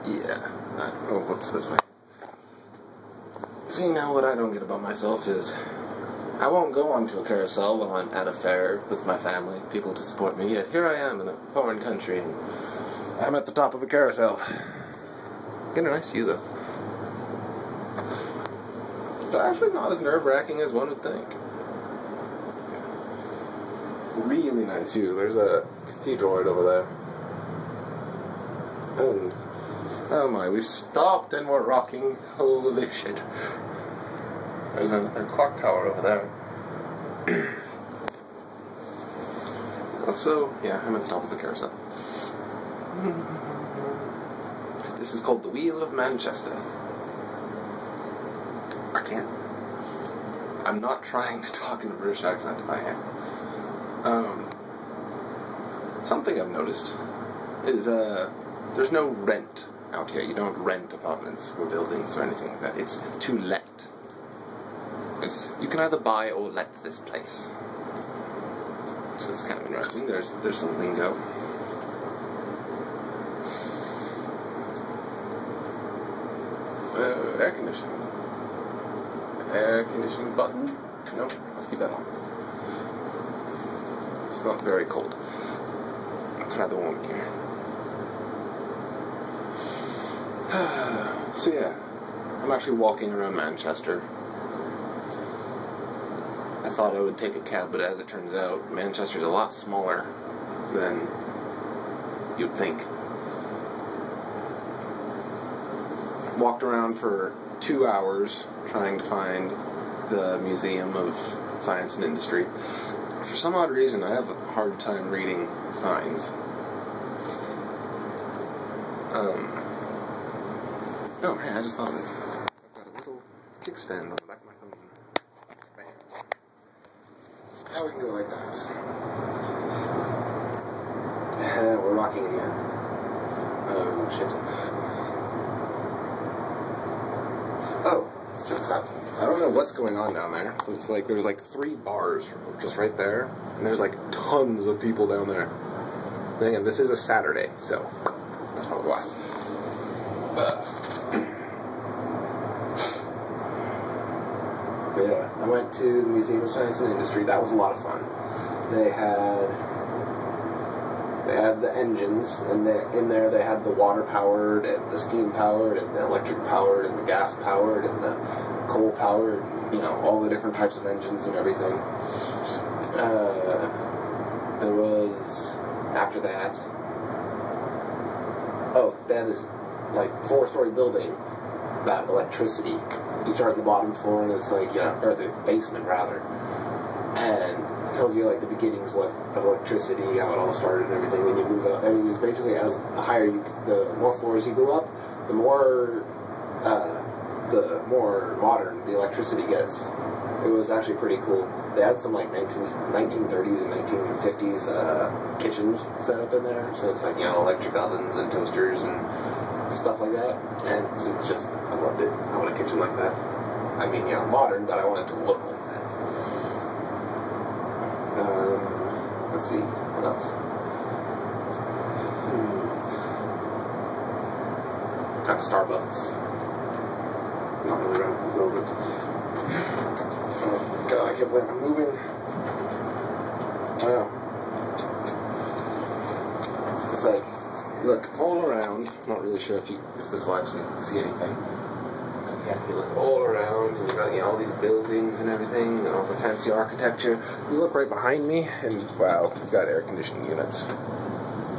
Yeah. Oh, what's this way? See, now what I don't get about myself is I won't go onto a carousel while I'm at a fair with my family, people to support me, yet here I am in a foreign country, and I'm at the top of a carousel. Get a nice view, though. It's actually not as nerve-wracking as one would think. Really nice view. There's a cathedral right over there. And, oh my, we've stopped and we're rocking. Holy shit. There's another clock tower over there. Also, yeah, I'm at the top of the carousel. This is called the Wheel of Manchester. I can't. I'm not trying to talk in a British accent if I am. Something I've noticed is, there's no rent out here. You don't rent apartments or buildings or anything like that. It's to let. You can either buy or let this place. So it's kind of interesting. There's some lingo. Air conditioning. Air conditioning button? Nope, let's keep that on. It's not very cold. It's rather warm here. So yeah, I'm actually walking around Manchester. I thought I would take a cab, but as it turns out, Manchester's a lot smaller than you'd think. Walked around for 2 hours trying to find the Museum of Science and Industry. For some odd reason, I have a hard time reading signs. Oh man, I just thought of this. I've got a little kickstand on the back of my phone. Bam. Now we can go like that. We're rocking again. Oh shit. Oh, I don't know what's going on down there. It's like there's like 3 bars just right there, and there's like tons of people down there. And this is a Saturday, so that's probably why. But yeah, I went to the Museum of Science and Industry. That was a lot of fun. They had the engines, and in there they had the water-powered, and the steam-powered, and the electric-powered, and the gas-powered, and the coal-powered, you know, all the different types of engines and everything. There was, after that, oh, that is, like, 4-story building, that electricity. You start at the bottom floor, and it's like, you know, or the basement, rather, and it tells you, like, the beginnings of electricity, how it all started and everything, and you move up. I mean, it's basically, as the more floors you go up, the more modern the electricity gets. It was actually pretty cool. They had some, like, 1930s and 1950s kitchens set up in there, so it's like, you know, electric ovens and toasters and stuff like that, and it's just, I loved it. I want a kitchen like that. I mean, yeah, modern, but I want it to look like that. Let's see, what else? Got Starbucks. Not really relevant. Oh god, I can't believe I'm moving. Wow. It's like, look, all around. Not really sure if this will actually see anything. Yeah, you look all around, and you got, you know, all these buildings and everything, and all the fancy architecture. You look right behind me, and wow, we've got air conditioning units.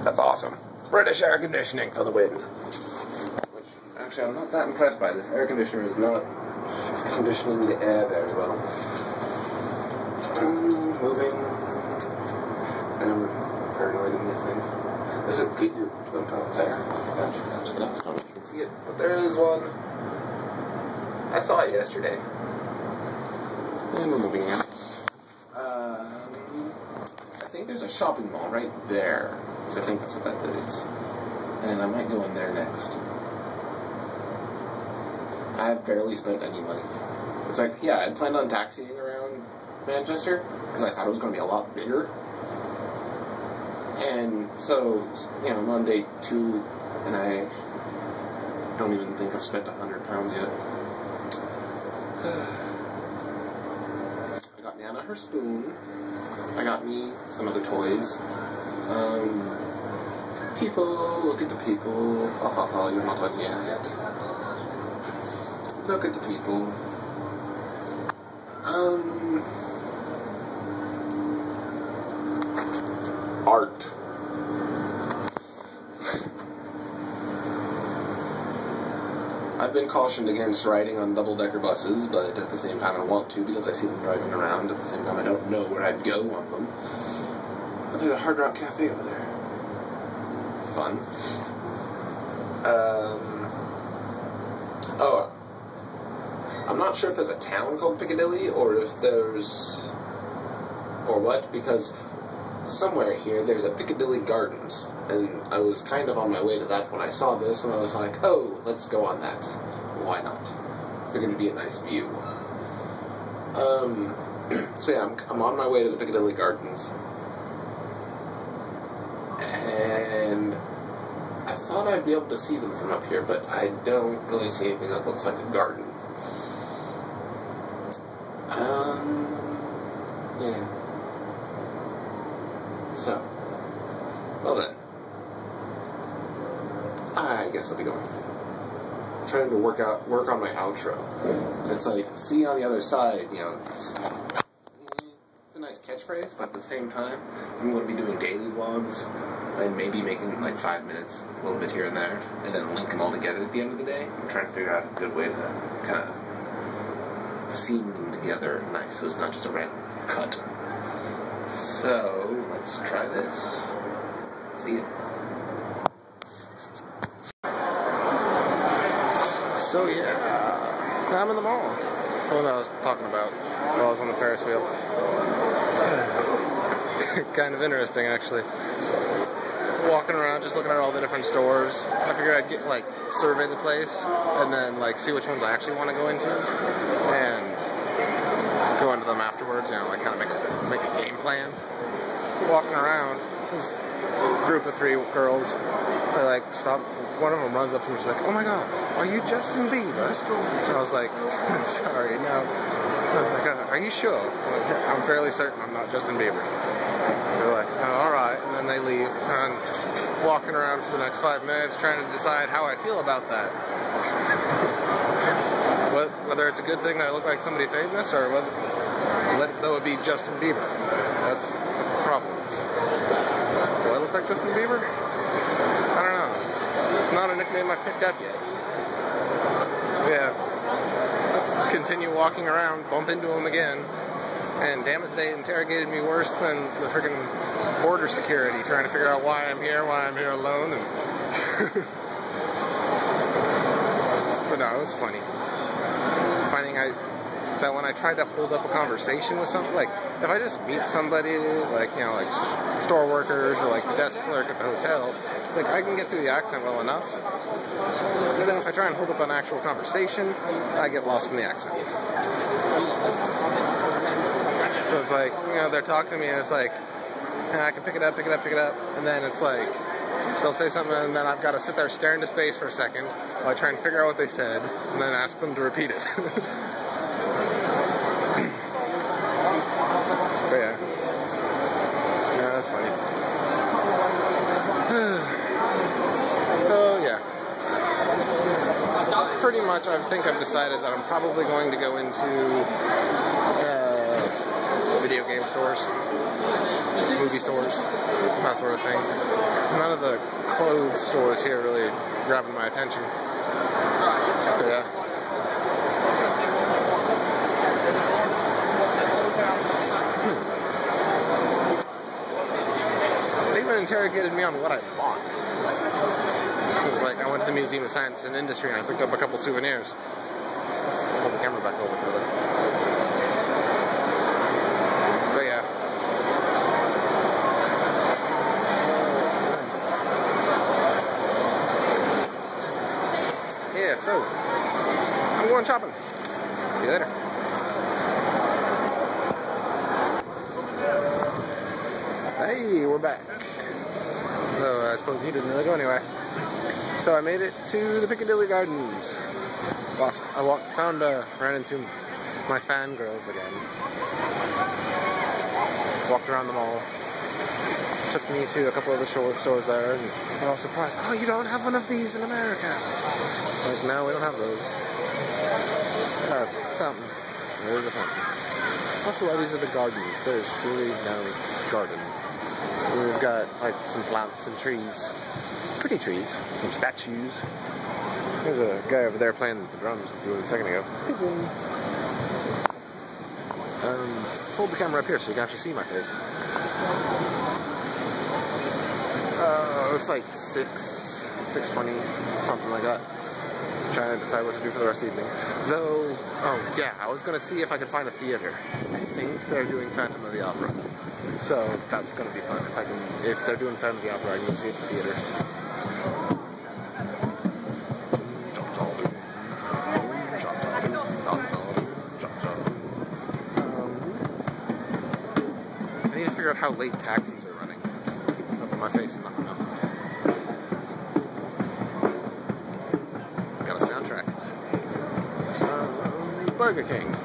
That's awesome. British air conditioning for the win. Which, actually, I'm not that impressed by this. Air conditioner is not conditioning the air very well. Moving. I'm paranoid in these things. There's a figure jumped out there. Check it out, check it out. I don't know if you can see it, but there is one. I saw it yesterday. And we're moving in. I think there's a shopping mall right there. Because I think that's what that is. And I might go in there next. I've barely spent any money. It's like, yeah, I planned on taxiing around Manchester, because I thought it was going to be a lot bigger. And so, you know, I'm on day 2, and I don't even think I've spent £100 yet. I got Nana her spoon. I got me some other toys. People, look at the people. Ha ha ha, you're not done yet. Look at the people. Art. I've been cautioned against riding on double-decker buses, but at the same time I want to because I see them driving around. At the same time I don't know where I'd go on them. But there's a Hard Rock Cafe over there. Fun. Oh, I'm not sure if there's a town called Piccadilly or if there's... or what, because somewhere here there's a Piccadilly Gardens, and I was kind of on my way to that when I saw this, and I was like, oh, let's go on that. Why not? Figured it'd be a nice view. So yeah, I'm on my way to the Piccadilly Gardens. And I thought I'd be able to see them from up here, but I don't really see anything that looks like a garden. Yeah. So, well then, I guess I'll be going. I'm trying to work on my outro. It's like, see you on the other side, you know, just, it's a nice catchphrase, but at the same time, I'm going to be doing daily vlogs, and maybe making like 5 minutes, a little bit here and there, and then link them all together at the end of the day. I'm trying to figure out a good way to kind of seam them together nice, so it's not just a random cut. So, let's try this. See ya. So yeah, now I'm in the mall. The one I was talking about while I was on the Ferris wheel. Kind of interesting, actually. Walking around, just looking at all the different stores. I figured I'd get, like, survey the place, and then, like, see which ones I actually want to go into, and go into them afterwards, you know, like, kind of make a game plan. Walking around, this group of 3 girls, they, like, stop. One of them runs up to me, she's like, oh my god, are you Justin Bieber? And I was like, sorry, no. I was like, are you sure? I'm fairly certain I'm not Justin Bieber. They're like, oh, alright, and then they leave, and walking around for the next 5 minutes trying to decide how I feel about that. Whether it's a good thing that I look like somebody famous, or whether that would be Justin Bieber. That's the problem. Do I look like Justin Bieber? I don't know. It's not a nickname I picked up yet. Yeah. Let's continue walking around, bump into him again. And damn it, they interrogated me worse than the freaking border security, trying to figure out why I'm here alone. And but no, it was funny. Finding that when I tried to hold up a conversation with something, like, if I just meet somebody, like, you know, like store workers or like the desk clerk at the hotel, it's like I can get through the accent well enough. But then if I try and hold up an actual conversation, I get lost in the accent. So it's like, you know, they're talking to me and it's like, I can pick it up, and then it's like, they'll say something and then I've got to sit there staring into space for a second while I try and figure out what they said, and then ask them to repeat it. But yeah. Yeah, that's funny. So yeah. Pretty much I think I've decided that I'm probably going to go into video game stores, movie stores, that sort of thing. None of the clothes stores here really grabbing my attention. So yeah. They even interrogated me on what I bought. It was like, I went to the Museum of Science and Industry and I picked up a couple souvenirs. I'll hold the camera back over further. But yeah. Yeah, so, I'm going shopping. See you later. Hey, we're back. So I suppose you didn't really go anywhere. So I made it to the Piccadilly Gardens. Ran into my fangirls again. Walked around the mall. Took me to a couple of the stores there, and I was surprised. Oh, you don't have one of these in America? Like, no, we don't have those. Fountain. There's a fountain. Also, why these are the gardens. There's really no garden. We've got, like, some plants and trees. Pretty trees. Some statues. There's a guy over there playing the drums a second ago. Hold the camera up here so you can actually see my face. It's like 6:20, something like that. I'm trying to decide what to do for the rest of the evening. Though, oh yeah, I was gonna see if I could find a theater. I think they're doing Phantom of the Opera, so that's gonna be fun. If they're doing Phantom of the Opera, I can see it in theaters. I need to figure out how late taxis are running. It's up in my face and not enough. Got a soundtrack. Burger King.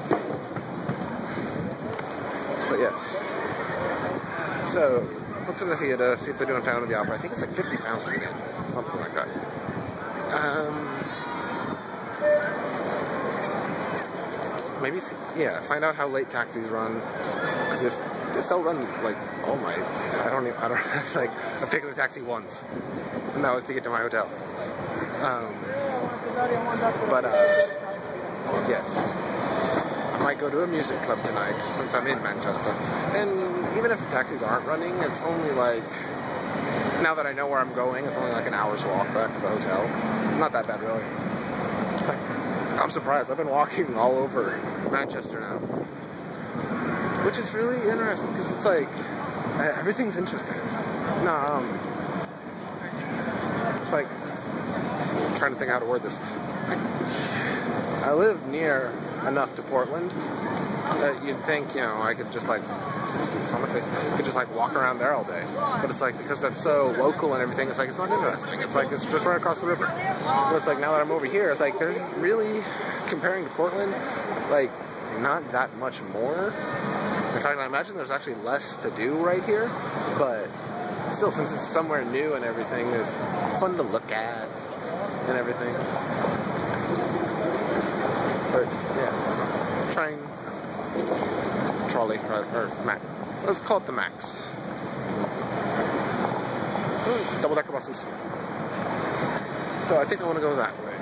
But yes. So, look for the theater, see if they're doing Phantom of the Opera. I think it's like £50 to get in. Something like that. Maybe, yeah, find out how late taxis run. Because if they'll run, like, oh my, I don't like, I've taken a taxi once, and that was to get to my hotel. Yes, I might go to a music club tonight, since I'm in Manchester, and even if the taxis aren't running, it's only like, now that I know where I'm going, it's only like an hour's walk back to the hotel. Not that bad, really. It's like, I'm surprised, I've been walking all over Manchester now. Which is really interesting, because it's like, everything's interesting. No, it's like, I'm trying to think how to word this. I live near enough to Portland that you'd think, you know, I could just like, it's on my face, I could just like walk around there all day. But it's like, because that's so local and everything, it's like, it's not interesting. It's like, it's just right across the river. But it's like, now that I'm over here, it's like, there's really, comparing to Portland, like, not that much more. In fact, I imagine there's actually less to do right here, but still, since it's somewhere new and everything, it's fun to look at and everything. But, yeah, train, trolley, or Mac. Let's call it the Max. Double-decker buses. So I think I want to go that way.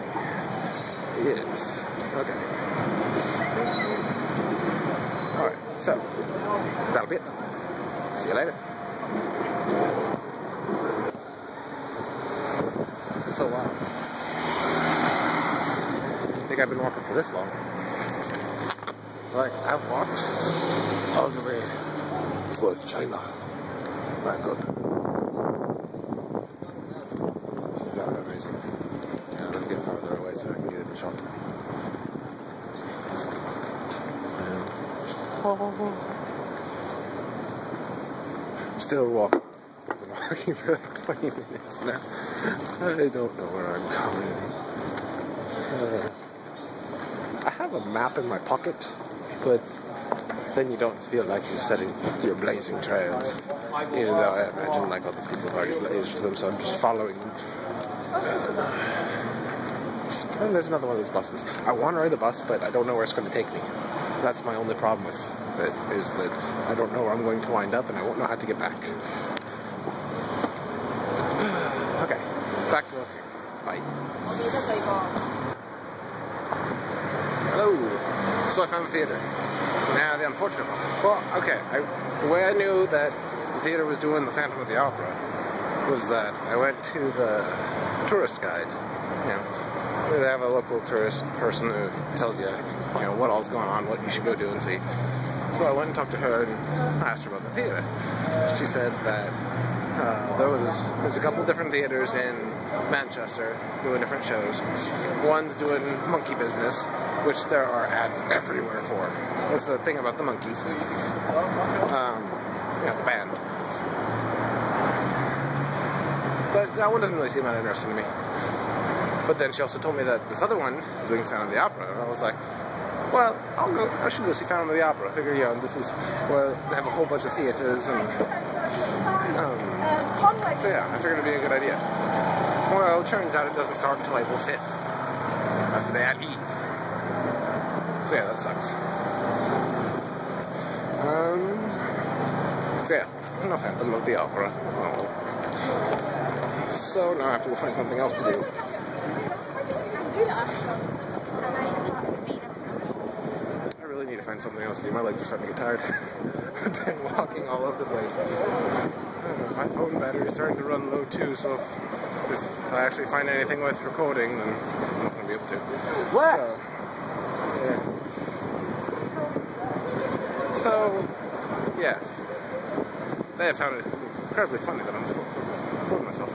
Yes. Okay. Alright, so, that'll be it. See you later. So, wow. I think I've been walking for this long. Like, I've walked all the way towards China. My God. Very amazing. Yeah, let me get farther away so I can get in the shot. I'm still walking. I've been walking for like 20 minutes now. I don't know where I'm going. I have a map in my pocket, but then you don't feel like you're setting your blazing trails. Even though I imagine like all these people have already blazed them, so I'm just following them. And there's another one of these buses. I want to ride the bus, but I don't know where it's going to take me. That's my only problem with it, is that I don't know where I'm going to wind up, and I won't know how to get back. Okay, back to looking. Bye. Hello. So I found the theater. Now the unfortunate one. Well, okay, the way I knew that the theater was doing the Phantom of the Opera was that I went to the tourist guide. You know, they have a local tourist person who tells you, you know, what all's going on, what you should go do and see. So I went and talked to her and I asked her about the theater. She said that there's a couple different theaters in Manchester doing different shows. One's doing monkey business, which there are ads everywhere for. That's the thing about the monkeys. Yeah, the band. But that one doesn't really seem that interesting to me. But then she also told me that this other one is doing Phantom of the Opera, and I was like, well, I should go see Phantom of the Opera. I figure, this is where they have a whole bunch of theaters, and so yeah, I figured it'd be a good idea. Well, it turns out it doesn't start until April 5th. That's the day I leave. So yeah, that sucks. So yeah, no Phantom of the Opera. Oh. So now I have to go find something else to do. I really need to find something else to do. My legs are starting to get tired. I've been walking all over the place. My phone battery is starting to run low too, so if I actually find anything worth recording, then I'm not going to be able to. What? So, yes. They have found it incredibly funny that I'm recording myself.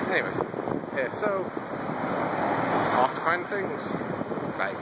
Anyways, yeah, so, off to find things. Bye.